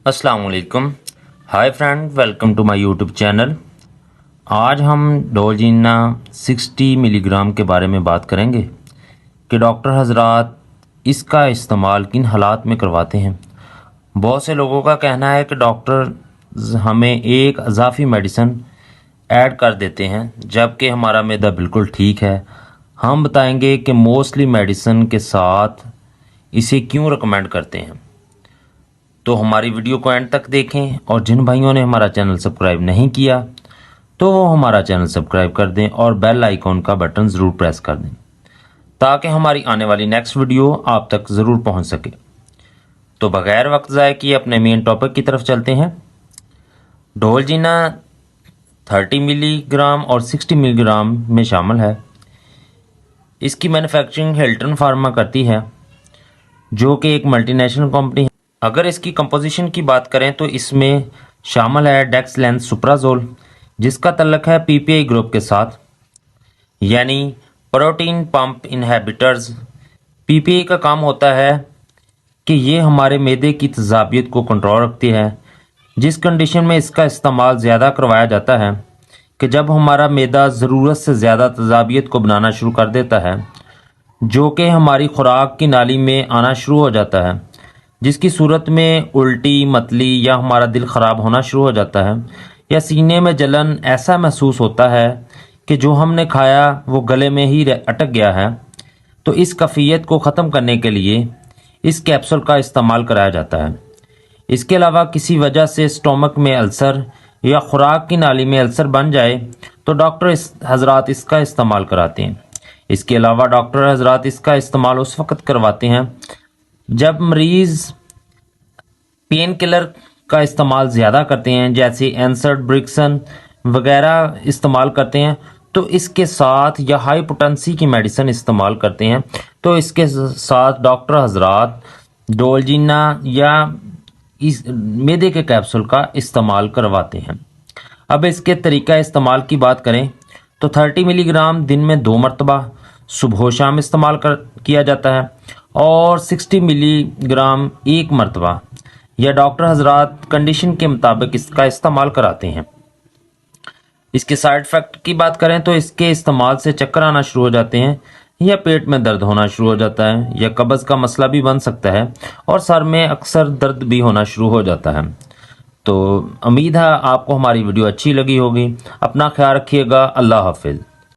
अस्सलाम वालेकुम। Hi friend, welcome to my YouTube channel. आज हम डोलजीना 60 मिलीग्राम के बारे में बात करेंगे कि डॉक्टर हजरात इसका इस्तेमाल किन हालात में करवाते हैं। बहुत से लोगों का कहना है कि डॉक्टर हमें एक इजाफी मेडिसिन ऐड कर देते हैं जबकि हमारा मैदा बिल्कुल ठीक है। हम बताएंगे कि मोस्टली मेडिसिन के साथ इसे क्यों रिकमेंड करते हैं। तो हमारी वीडियो को एंड तक देखें और जिन भाइयों ने हमारा चैनल सब्सक्राइब नहीं किया तो वो हमारा चैनल सब्सक्राइब कर दें और बेल आइकॉन का बटन ज़रूर प्रेस कर दें ताकि हमारी आने वाली नेक्स्ट वीडियो आप तक ज़रूर पहुंच सके। तो बगैर वक्त ज़ाय किए अपने मेन टॉपिक की तरफ चलते हैं। डोलजीना 30 मिलीग्राम और 60 मिलीग्राम में शामिल है। इसकी मैन्युफैक्चरिंग हिल्टन फार्मा करती है जो कि एक मल्टीनेशनल कंपनी है। अगर इसकी कंपोजिशन की बात करें तो इसमें शामिल है डेक्सलेंसोप्राजोल जिसका तल्लक है पीपीआई ग्रुप के साथ, यानी प्रोटीन पंप इनहिबिटर्स। पीपीआई का काम होता है कि ये हमारे मैदे की तेजाबियत को कंट्रोल रखती है, जिस कंडीशन में इसका इस्तेमाल ज़्यादा करवाया जाता है कि जब हमारा मैदा ज़रूरत से ज़्यादा तेजाबियत को बनाना शुरू कर देता है जो कि हमारी खुराक की नाली में आना शुरू हो जाता है, जिसकी सूरत में उल्टी, मतली या हमारा दिल ख़राब होना शुरू हो जाता है या सीने में जलन ऐसा महसूस होता है कि जो हमने खाया वो गले में ही अटक गया है। तो इस कैफियत को ख़त्म करने के लिए इस कैप्सूल का इस्तेमाल कराया जाता है। इसके अलावा किसी वजह से स्टोमक में अल्सर या खुराक की नाली में अल्सर बन जाए तो डॉक्टर हजरात इसका इस्तेमाल कराते हैं। इसके अलावा डॉक्टर हजरात इसका इस्तेमाल उस वक्त करवाते हैं जब मरीज़ पेन किलर का इस्तेमाल ज़्यादा करते हैं, जैसे एंसर्ड, ब्रिक्सन वगैरह इस्तेमाल करते हैं, तो इसके साथ या हाई पोटेंसी की मेडिसिन इस्तेमाल करते हैं तो इसके साथ डॉक्टर हजरात डोलजीना या इस मैदे के कैप्सूल का इस्तेमाल करवाते हैं। अब इसके तरीका इस्तेमाल की बात करें तो 30 मिलीग्राम दिन में 2 मरतबा सुबह शाम इस्तेमाल किया जाता है और 60 मिलीग्राम 1 मरतबा, या डॉक्टर हजरात कंडीशन के मुताबिक इसका इस्तेमाल कराते हैं। इसके साइड इफ़ेक्ट की बात करें तो इसके इस्तेमाल से चक्कर आना शुरू हो जाते हैं या पेट में दर्द होना शुरू हो जाता है या कब्ज़ का मसला भी बन सकता है और सर में अक्सर दर्द भी होना शुरू हो जाता है। तो उम्मीद है आपको हमारी वीडियो अच्छी लगी होगी। अपना ख्याल रखिएगा। अल्लाह हाफिज़।